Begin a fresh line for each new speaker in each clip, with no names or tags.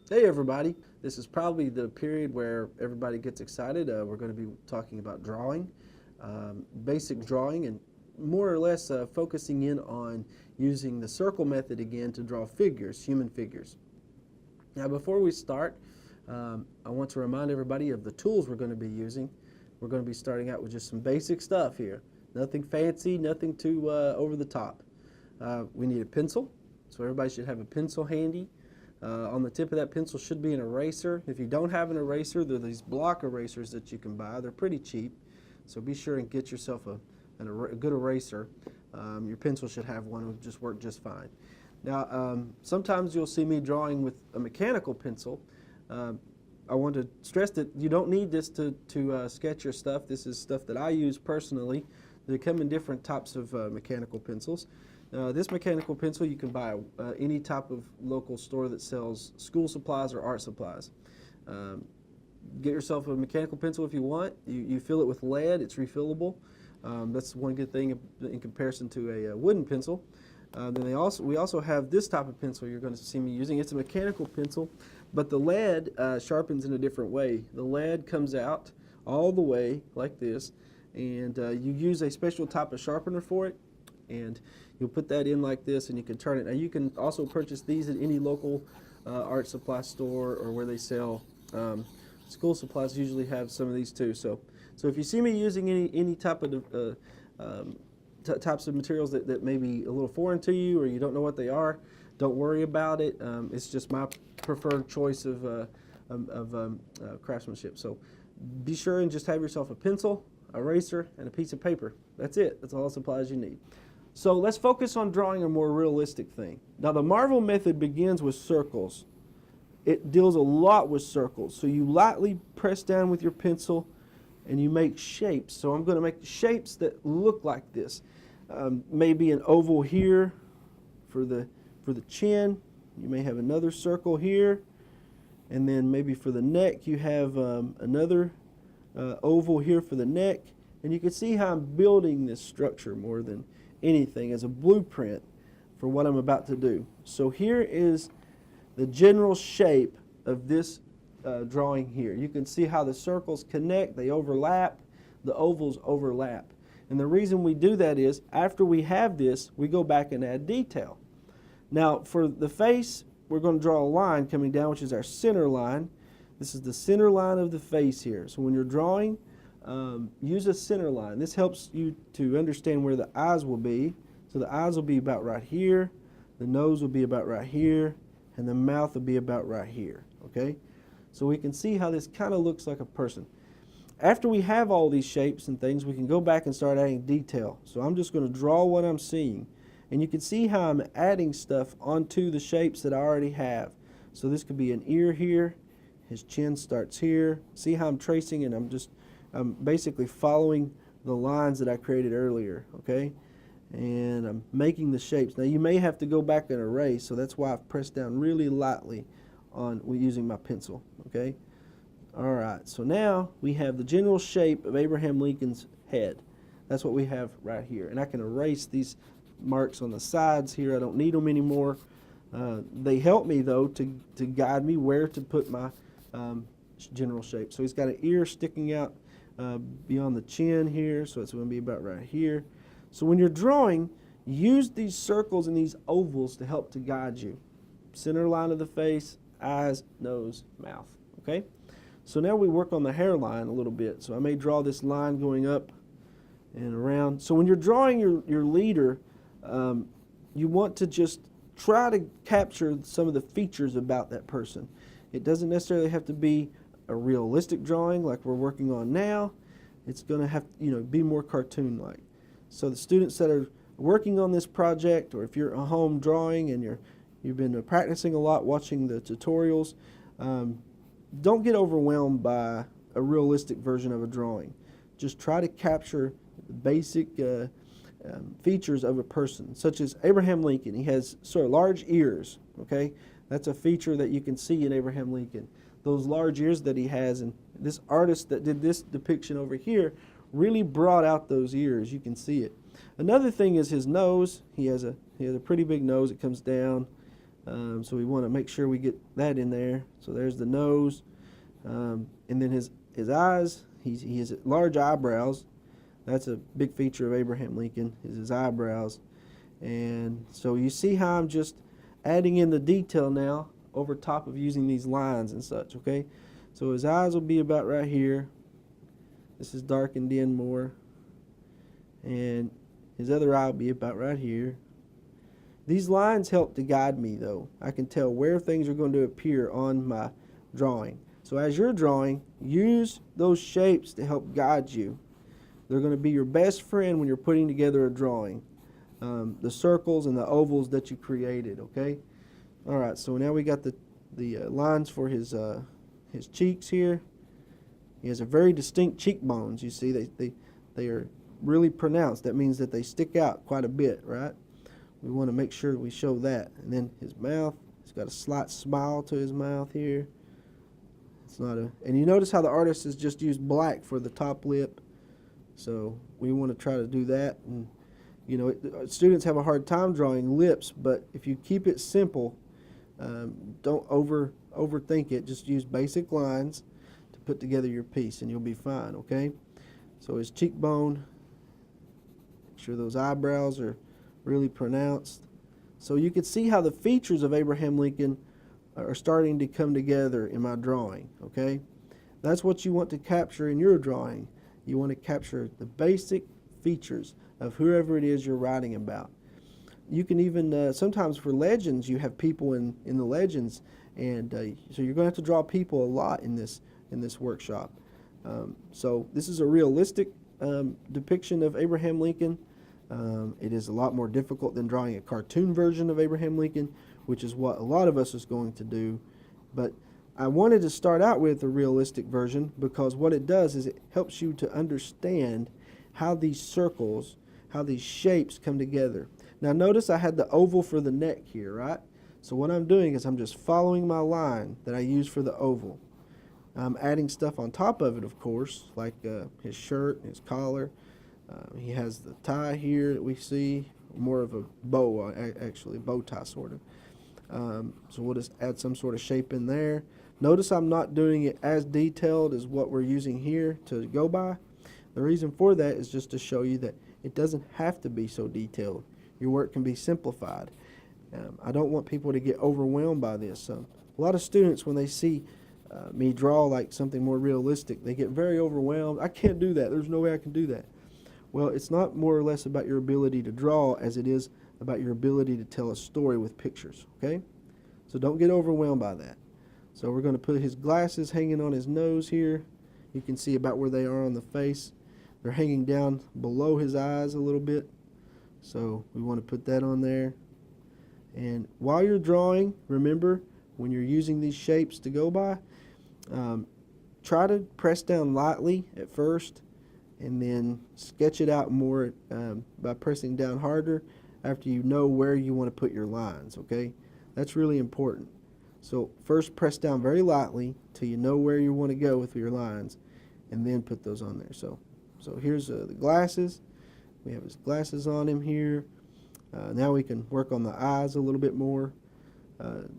Hey everybody, this is probably the period where everybody gets excited. We're going to be talking about drawing, basic drawing, and more or less focusing in on using the circle method again to draw figures, human figures. Now before we start, I want to remind everybody of the tools we're going to be using. We're going to be starting out with just some basic stuff here. Nothing fancy, nothing too over the top. We need a pencil, so everybody should have a pencil handy. On the tip of that pencil should be an eraser. If you don't have an eraser, there are these block erasers that you can buy. They're pretty cheap, so be sure and get yourself a good eraser. Your pencil should have one. It will just work just fine. Now, sometimes you'll see me drawing with a mechanical pencil. I want to stress that you don't need this to sketch your stuff. This is stuff that I use personally. They come in different types of mechanical pencils. This mechanical pencil you can buy any type of local store that sells school supplies or art supplies. Get yourself a mechanical pencil if you want. You fill it with lead, it's refillable. That's one good thing in comparison to a wooden pencil. Then we also have this type of pencil you're going to see me using. It's a mechanical pencil, but the lead sharpens in a different way. The lead comes out all the way like this, and you use a special type of sharpener for it, and you'll put that in like this and you can turn it. Now you can also purchase these at any local art supply store or where they sell school supplies. Usually have some of these too. So if you see me using any type of types of materials that may be a little foreign to you or you don't know what they are, don't worry about it. It's just my preferred choice of craftsmanship. So be sure and just have yourself a pencil, eraser, and a piece of paper. That's it. That's all the supplies you need. So let's focus on drawing a more realistic thing. Now the Marvel method begins with circles. It deals a lot with circles. So you lightly press down with your pencil and you make shapes. So I'm going to make shapes that look like this. Maybe an oval here for the chin. You may have another circle here. And then maybe for the neck you have another oval here for the neck. And you can see how I'm building this structure more than anything as a blueprint for what I'm about to do. So here is the general shape of this drawing here. You can see how the circles connect, they overlap, the ovals overlap. And the reason we do that is after we have this, we go back and add detail. Now for the face, we're going to draw a line coming down, which is our center line. This is the center line of the face here. So when you're drawing, use a center line. This helps you to understand where the eyes will be. So the eyes will be about right here, the nose will be about right here, and the mouth will be about right here. Okay? So we can see how this kind of looks like a person. After we have all these shapes and things, we can go back and start adding detail. So I'm just going to draw what I'm seeing. And you can see how I'm adding stuff onto the shapes that I already have. So this could be an ear here. His chin starts here. See how I'm tracing, and I'm basically following the lines that I created earlier, okay? And I'm making the shapes. Now you may have to go back and erase, so that's why I've pressed down really lightly on using my pencil, okay? All right, so now we have the general shape of Abraham Lincoln's head. That's what we have right here. And I can erase these marks on the sides here. I don't need them anymore. They help me though to guide me where to put my general shape. So he's got an ear sticking out beyond the chin here, so it's going to be about right here. So when you're drawing, use these circles and these ovals to help to guide you. Center line of the face, eyes, nose, mouth. Okay? So now we work on the hairline a little bit. So I may draw this line going up and around. So when you're drawing your leader, you want to just try to capture some of the features about that person. It doesn't necessarily have to be a realistic drawing like we're working on now. It's going to have to, be more cartoon-like. So the students that are working on this project, or if you're at home drawing and you've been practicing a lot, watching the tutorials, don't get overwhelmed by a realistic version of a drawing. Just try to capture the basic features of a person, such as Abraham Lincoln. He has sort of large ears, okay? That's a feature that you can see in Abraham Lincoln. Those large ears that he has, and this artist that did this depiction over here really brought out those ears. You can see it. Another thing is his nose. He has a pretty big nose. It comes down, so we want to make sure we get that in there. So there's the nose, and then his eyes. He has large eyebrows. That's a big feature of Abraham Lincoln, is his eyebrows. And so you see how I'm just adding in the detail now over top of using these lines and such, okay? So his eyes will be about right here. This is darkened in more. And his other eye will be about right here. These lines help to guide me, though. I can tell where things are going to appear on my drawing. So as you're drawing, use those shapes to help guide you. They're going to be your best friend when you're putting together a drawing. The circles and the ovals that you created, okay? All right, so now we got the lines for his cheeks here. He has a very distinct cheekbones. You see, they are really pronounced. That means that they stick out quite a bit, right? We want to make sure we show that. And then his mouth, he's got a slight smile to his mouth here. It's not a, and you notice how the artist has just used black for the top lip. So we want to try to do that. And you know, students have a hard time drawing lips, but if you keep it simple, don't overthink it. Just use basic lines to put together your piece, and you'll be fine. Okay. So his cheekbone. Make sure those eyebrows are really pronounced. So you can see how the features of Abraham Lincoln are starting to come together in my drawing. Okay. That's what you want to capture in your drawing. You want to capture the basic features of whoever it is you're writing about. You can even, sometimes for legends, you have people in the legends, and so you're going to have to draw people a lot in this workshop. So this is a realistic depiction of Abraham Lincoln. It is a lot more difficult than drawing a cartoon version of Abraham Lincoln, which is what a lot of us is going to do. But I wanted to start out with a realistic version because what it does is it helps you to understand how these circles, how these shapes come together. Now notice I had the oval for the neck here, right? So what I'm doing is I'm just following my line that I use for the oval. I'm adding stuff on top of it, of course, like his shirt, his collar. He has the tie here that we see, more of a bow, actually, a bow tie sort of. So we'll just add some sort of shape in there. Notice I'm not doing it as detailed as what we're using here to go by. The reason for that is just to show you that it doesn't have to be so detailed. Your work can be simplified. I don't want people to get overwhelmed by this. A lot of students, when they see me draw like something more realistic, they get very overwhelmed. I can't do that. There's no way I can do that. Well, it's not more or less about your ability to draw as it is about your ability to tell a story with pictures, okay? So don't get overwhelmed by that. So we're going to put his glasses hanging on his nose here. You can see about where they are on the face. They're hanging down below his eyes a little bit. So we want to put that on there. And while you're drawing, remember, when you're using these shapes to go by, try to press down lightly at first and then sketch it out more by pressing down harder after you know where you want to put your lines, okay? That's really important. So first press down very lightly till you know where you want to go with your lines, and then put those on there. So here's the glasses. We have his glasses on him here. Now we can work on the eyes a little bit more.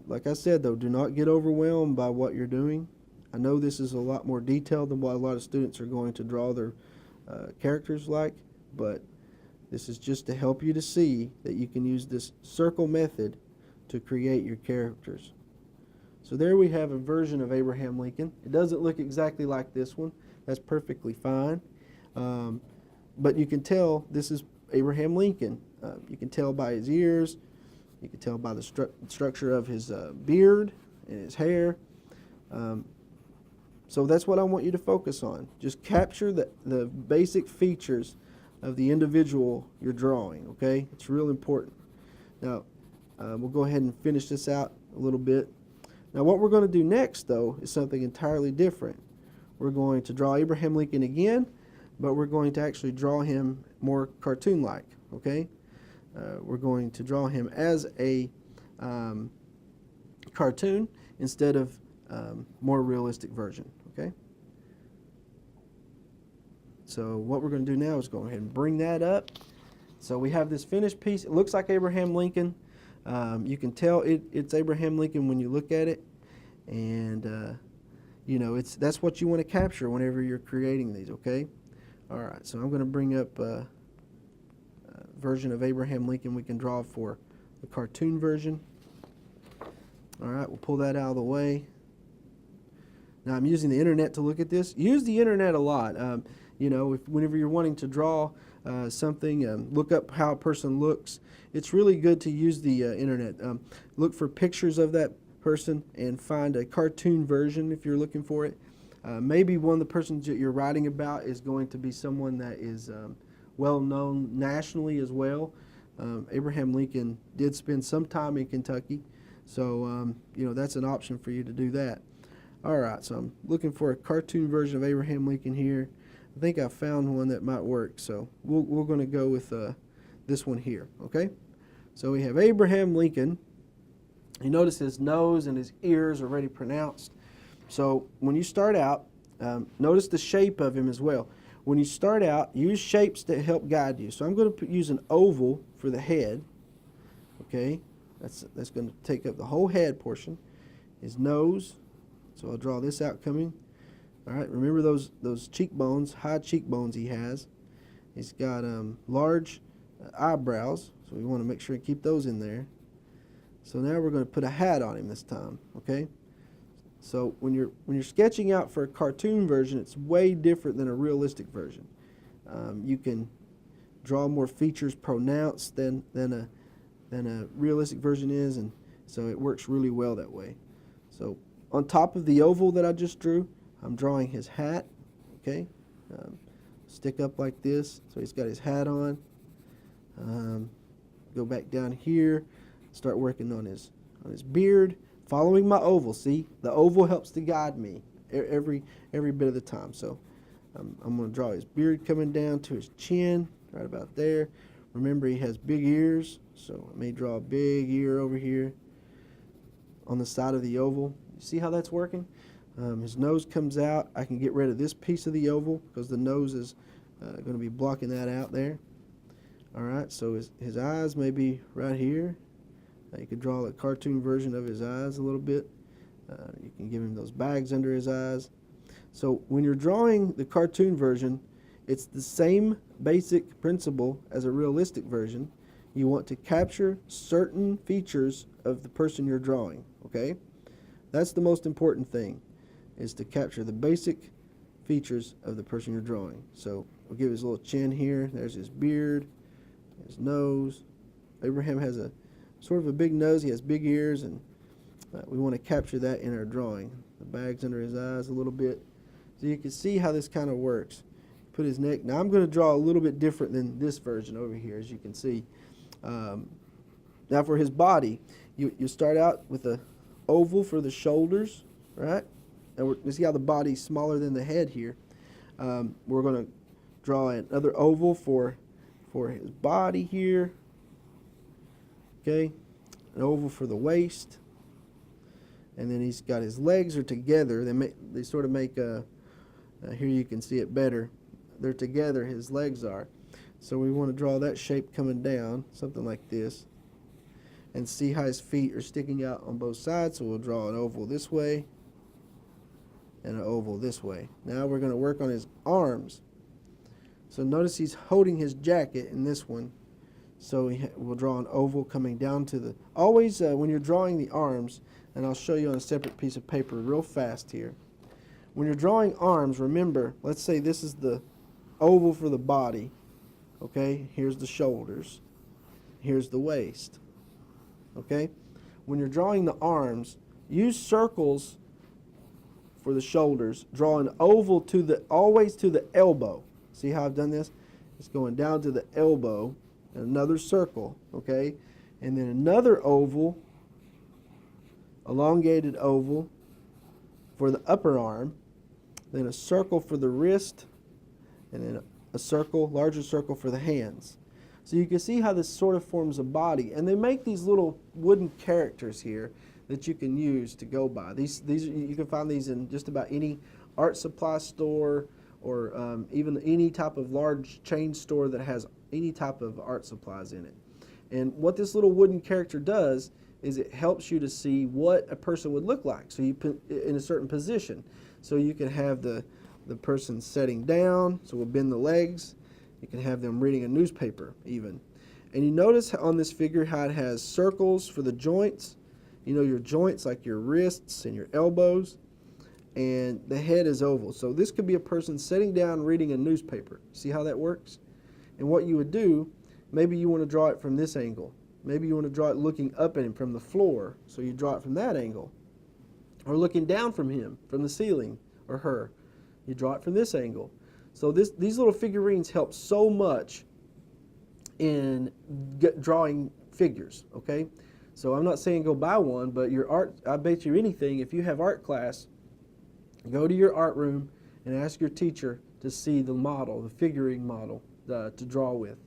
Like I said, though, do not get overwhelmed by what you're doing. I know this is a lot more detailed than what a lot of students are going to draw their characters like, but this is just to help you to see that you can use this circle method to create your characters. So there we have a version of Abraham Lincoln. It doesn't look exactly like this one. That's perfectly fine. But you can tell this is Abraham Lincoln. You can tell by his ears. You can tell by the structure of his beard and his hair. So that's what I want you to focus on. Just capture the basic features of the individual you're drawing, okay? It's real important. Now, we'll go ahead and finish this out a little bit. Now, what we're going to do next, though, is something entirely different. We're going to draw Abraham Lincoln again, but we're going to actually draw him more cartoon-like, okay? We're going to draw him as a cartoon instead of more realistic version, okay? So what we're going to do now is go ahead and bring that up, So we have this finished piece. It looks like Abraham Lincoln. You can tell it's Abraham Lincoln when you look at it, and you know, that's what you want to capture whenever you're creating these. Okay. All right. So I'm going to bring up a version of Abraham Lincoln we can draw for the cartoon version. All right. We'll pull that out of the way. Now I'm using the internet to look at this. Use the internet a lot. You know, whenever you're wanting to draw something, look up how a person looks. It's really good to use the internet. Look for pictures of that person and find a cartoon version if you're looking for it. Maybe one of the persons that you're writing about is going to be someone that is well known nationally as well. Abraham Lincoln did spend some time in Kentucky, so you know, that's an option for you to do that. All right, so I'm looking for a cartoon version of Abraham Lincoln here. I think I found one that might work, so we're going to go with this one here, okay? So we have Abraham Lincoln. You notice his nose and his ears are already pronounced. So when you start out, notice the shape of him as well. When you start out, use shapes that help guide you. So I'm going to use an oval for the head, okay? That's going to take up the whole head portion. His nose, so I'll draw this out coming. All right, remember those cheekbones, high cheekbones he has. He's got large eyebrows, so we want to make sure to keep those in there. So now we're going to put a hat on him this time, okay? So when you're sketching out for a cartoon version, it's way different than a realistic version. You can draw more features pronounced than a realistic version is, and so it works really well that way. So on top of the oval that I just drew, I'm drawing his hat, okay? Stick up like this, so he's got his hat on. Go back down here, start working on his beard, following my oval. See, the oval helps to guide me every bit of the time. So I'm going to draw his beard coming down to his chin, right about there. Remember, he has big ears, so I may draw a big ear over here on the side of the oval. You see how that's working? His nose comes out. I can get rid of this piece of the oval because the nose is going to be blocking that out there. All right, so his eyes may be right here. You could draw a cartoon version of his eyes a little bit. You can give him those bags under his eyes. So when you're drawing the cartoon version, it's the same basic principle as a realistic version. You want to capture certain features of the person you're drawing, okay? That's the most important thing, is to capture the basic features of the person you're drawing. So we'll give his little chin here. There's his beard, his nose. Abraham has a sort of a big nose. He has big ears, and we want to capture that in our drawing. The bags under his eyes a little bit. So you can see how this kind of works. Put his neck. Now I'm going to draw a little bit different than this version over here, as you can see. Now for his body, you start out with a oval for the shoulders, right? And you see how the body's smaller than the head here. We're going to draw another oval for his body here. Okay, an oval for the waist, and then he's got his legs are together. They sort of make here you can see it better. They're together. His legs are. So we want to draw that shape coming down, something like this, and see how his feet are sticking out on both sides. So we'll draw an oval this way and an oval this way. Now we're going to work on his arms. So notice he's holding his jacket in this one. So we'll draw an oval coming down to the... Always when you're drawing the arms, and I'll show you on a separate piece of paper real fast here. When you're drawing arms, remember, let's say this is the oval for the body. Okay, here's the shoulders. Here's the waist. Okay? When you're drawing the arms, use circles for the shoulders. Draw an oval always to the elbow. See how I've done this? It's going down to the elbow. Another circle, okay? And then another oval, elongated oval for the upper arm, then a circle for the wrist, and then a circle, larger circle for the hands. So you can see how this sort of forms a body, and they make these little wooden characters here that you can use to go by. These you can find these in just about any art supply store or even any type of large chain store that has any type of art supplies in it. And what this little wooden character does is it helps you to see what a person would look like. So you put in a certain position. So you can have the person sitting down, so we'll bend the legs. You can have them reading a newspaper even. And you notice on this figure how it has circles for the joints. You know, your joints like your wrists and your elbows. And the head is oval. So this could be a person sitting down reading a newspaper. See how that works? And what you would do, maybe you want to draw it from this angle. Maybe you want to draw it looking up at him from the floor. So you draw it from that angle. Or looking down from him, from the ceiling, or her. You draw it from this angle. So these little figurines help so much in drawing figures, okay? So I'm not saying go buy one, but your art, I bet you anything, if you have art class, go to your art room and ask your teacher to see the model, the figurine model to draw with.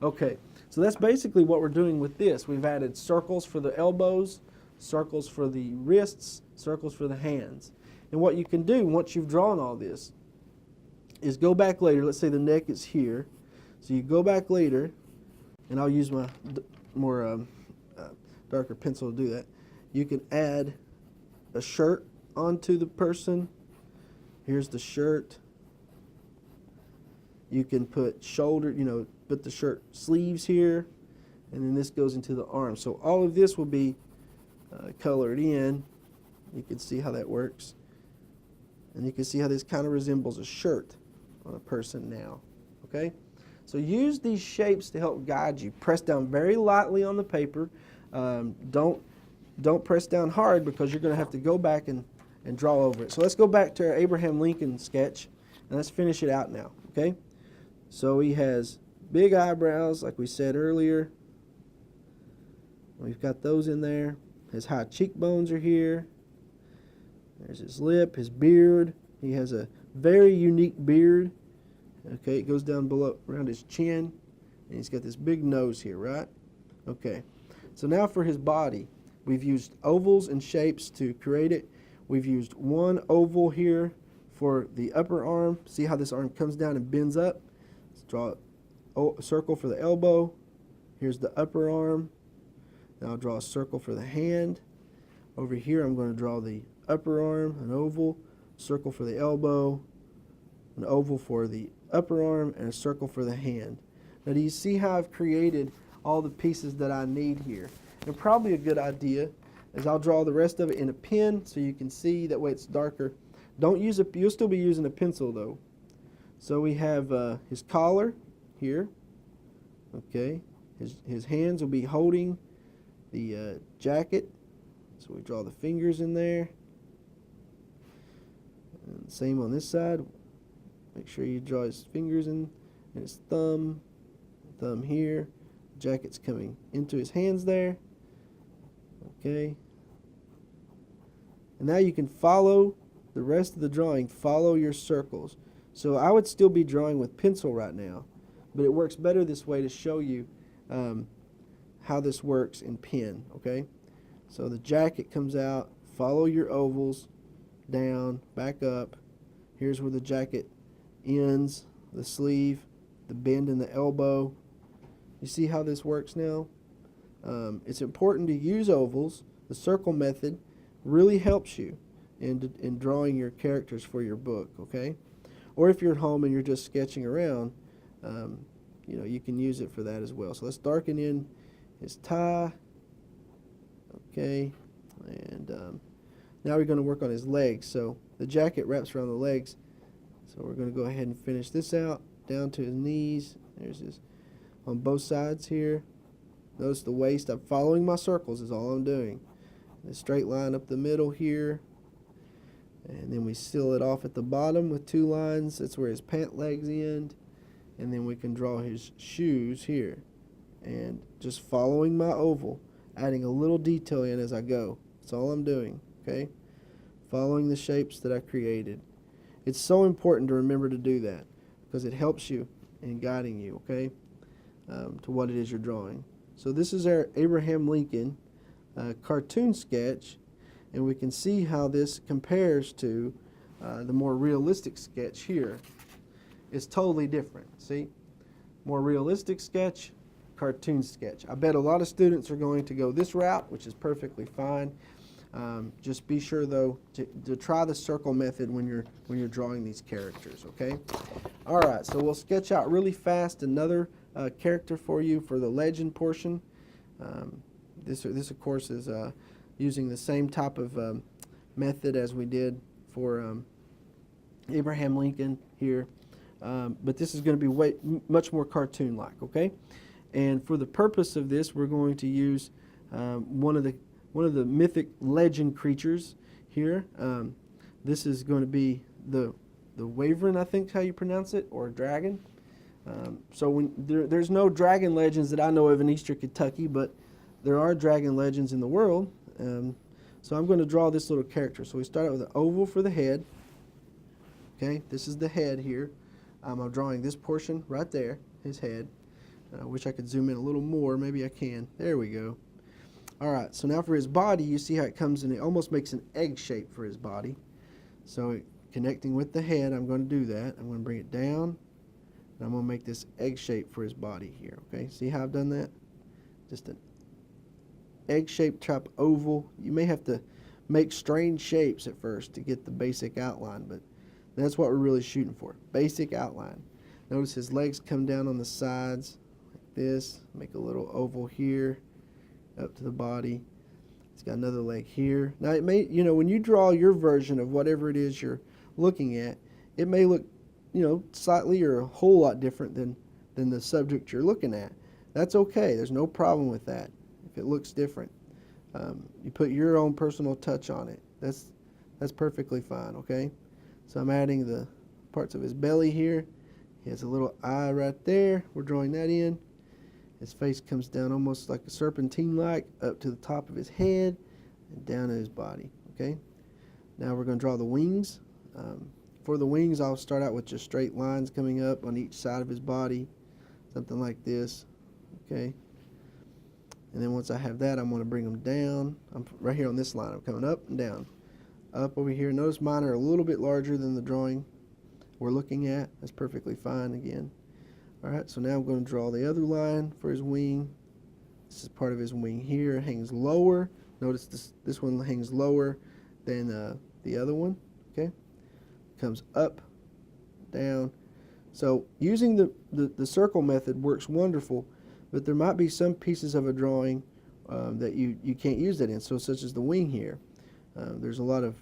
Okay, so that's basically what we're doing with this. We've added circles for the elbows, circles for the wrists, circles for the hands. And what you can do once you've drawn all this is go back later. Let's say the neck is here. So you go back later, and I'll use my more darker pencil to do that. You can add a shirt onto the person. Here's the shirt. You can put shoulder, put the shirt sleeves here, and then this goes into the arm. So all of this will be colored in. You can see how that works. And you can see how this kind of resembles a shirt on a person now, okay? So use these shapes to help guide you. Press down very lightly on the paper. Don't press down hard because you're going to have to go back and draw over it. So let's go back to our Abraham Lincoln sketch, and let's finish it out now, okay? So he has big eyebrows, like we said earlier. We've got those in there. His high cheekbones are here. There's his lip, his beard. He has a very unique beard. Okay, it goes down below around his chin, and he's got this big nose here, right? Okay, so now for his body, we've used ovals and shapes to create it. We've used one oval here for the upper arm. See how this arm comes down and bends up? Let's draw a circle for the elbow. Here's the upper arm. Now I'll draw a circle for the hand. Over here I'm going to draw the upper arm, an oval, circle for the elbow, an oval for the upper arm, and a circle for the hand. Now do you see how I've created all the pieces that I need here? And probably a good idea is I'll draw the rest of it in a pen so you can see, that way it's darker. Don't use you'll still be using a pencil though. So we have his collar here, okay. His hands will be holding the jacket, so we draw the fingers in there. And same on this side. Make sure you draw his fingers in, and his thumb here. Jacket's coming into his hands there. Okay. And now you can follow the rest of the drawing. Follow your circles. So I would still be drawing with pencil right now, but it works better this way to show you how this works in pen. Okay. So the jacket comes out. Follow your ovals down, back up. Here's where the jacket ends, the sleeve, the bend in the elbow. You see how this works now? It's important to use ovals. The circle method really helps you in drawing your characters for your book, okay? Or if you're at home and you're just sketching around, you can use it for that as well. So let's darken in his tie, okay? And now we're going to work on his legs. So the jacket wraps around the legs. So we're going to go ahead and finish this out down to his knees. There's his on both sides here. Notice the waist. I'm following my circles is all I'm doing. A straight line up the middle here. And then we seal it off at the bottom with two lines. That's where his pant legs end. And then we can draw his shoes here. And just following my oval, adding a little detail in as I go. That's all I'm doing, okay? Following the shapes that I created. It's so important to remember to do that because it helps you in guiding you, okay, to what it is you're drawing. So this is our Abraham Lincoln cartoon sketch, and we can see how this compares to the more realistic sketch here. It's totally different, see? more realistic sketch, cartoon sketch. I bet a lot of students are going to go this route, which is perfectly fine. Just be sure though to try the circle method when you're drawing these characters, okay? All right, so we'll sketch out really fast another character for you for the legend portion. This of course is using the same type of method as we did for Abraham Lincoln here, but this is going to be much more cartoon-like, okay? And for the purpose of this, we're going to use one of the mythic legend creatures here. This is going to be the Wyvern, I think how you pronounce it, or dragon. So when there's no dragon legends that I know of in Eastern Kentucky, but there are dragon legends in the world. So I'm going to draw this little character. So we start out with an oval for the head. Okay, this is the head here. I'm drawing this portion right there, his head. I wish I could zoom in a little more. Maybe I can. There we go. All right, so now for his body, you see how it comes in. It almost makes an egg shape for his body. So connecting with the head, I'm going to do that. I'm going to bring it down. And I'm going to make this egg shape for his body here. Okay, see how I've done that? Just an egg-shaped type oval. You may have to make strange shapes at first to get the basic outline, but that's what we're really shooting for. Basic outline. Notice his legs come down on the sides like this. Make a little oval here up to the body. It's got another leg here. Now it may, when you draw your version of whatever it is you're looking at, it may look, slightly or a whole lot different than the subject you're looking at. That's okay. There's no problem with that. If it looks different, you put your own personal touch on it. That's perfectly fine, okay? So I'm adding the parts of his belly here. He has a little eye right there. We're drawing that in. His face comes down almost like a serpentine-like up to the top of his head and down to his body, okay? Now we're going to draw the wings. For the wings, I'll start out with just straight lines coming up on each side of his body, something like this, okay? And then once I have that, I'm going to bring them down. I'm right here on this line. I'm coming up and down. Up over here. Notice mine are a little bit larger than the drawing we're looking at. That's perfectly fine again. All right, so now I'm going to draw the other line for his wing. This is part of his wing here. It hangs lower. Notice this one hangs lower than the other one. Okay, comes up, down. So using the circle method works wonderful, but there might be some pieces of a drawing that you can't use that in. So such as the wing here. There's a lot of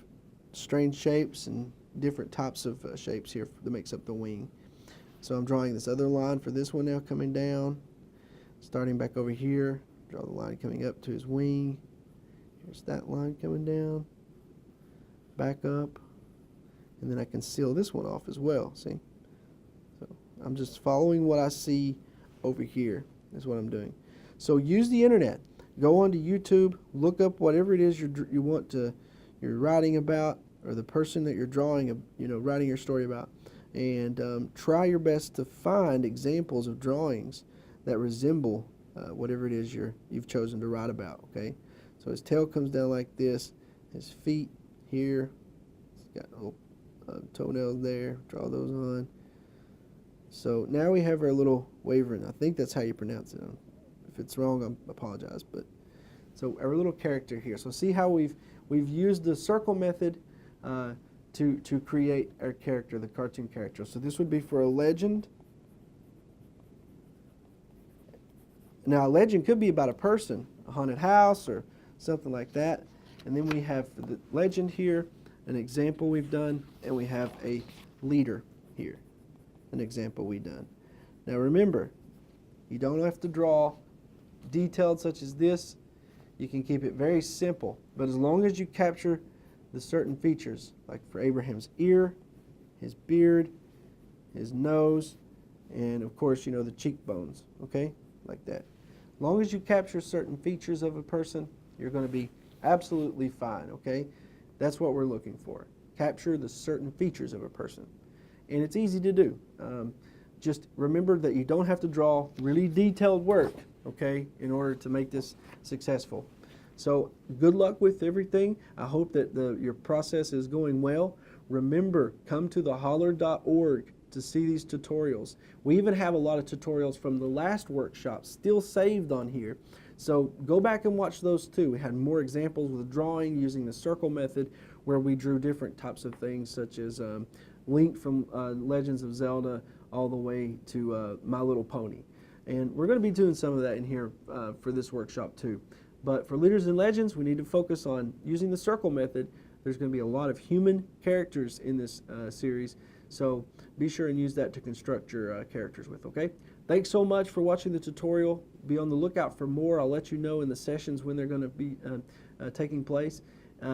strange shapes and different types of shapes here that makes up the wing. So I'm drawing this other line for this one now coming down. Starting back over here, draw the line coming up to his wing. Here's that line coming down. Back up. And then I can seal this one off as well, see? So I'm just following what I see over here is what I'm doing. So use the internet. Go onto YouTube, look up whatever it is you're writing about, or the person that you're drawing, writing your story about, and try your best to find examples of drawings that resemble whatever it is you've chosen to write about. Okay, so his tail comes down like this, his feet here, he's got little toenails there. Draw those on. So now we have our little Wyvern. I think that's how you pronounce it. If it's wrong, I apologize. But so our little character here. So see how we've used the circle method to create our character, the cartoon character. So this would be for a legend. Now a legend could be about a person, a haunted house or something like that. And then we have for the legend here an example we've done, and we have a leader here, an example we've done. Now remember, you don't have to draw detailed such as this. You can keep it very simple, but as long as you capture the certain features, like for Abraham's ear, his beard, his nose, and of course, the cheekbones, okay, like that. As long as you capture certain features of a person, you're going to be absolutely fine, okay? That's what we're looking for. Capture the certain features of a person. And it's easy to do. Just remember that you don't have to draw really detailed work, okay, in order to make this successful. So good luck with everything. I hope that your process is going well. Remember, come to theholler.org to see these tutorials. We even have a lot of tutorials from the last workshop still saved on here. So go back and watch those too. We had more examples with drawing using the circle method where we drew different types of things such as Link from Legends of Zelda all the way to My Little Pony. And we're going to be doing some of that in here for this workshop too. But for Leaders and Legends, we need to focus on using the circle method. There's going to be a lot of human characters in this series, so be sure and use that to construct your characters with, okay? Thanks so much for watching the tutorial. Be on the lookout for more. I'll let you know in the sessions when they're going to be taking place.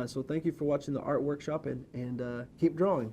So thank you for watching the art workshop, and keep drawing.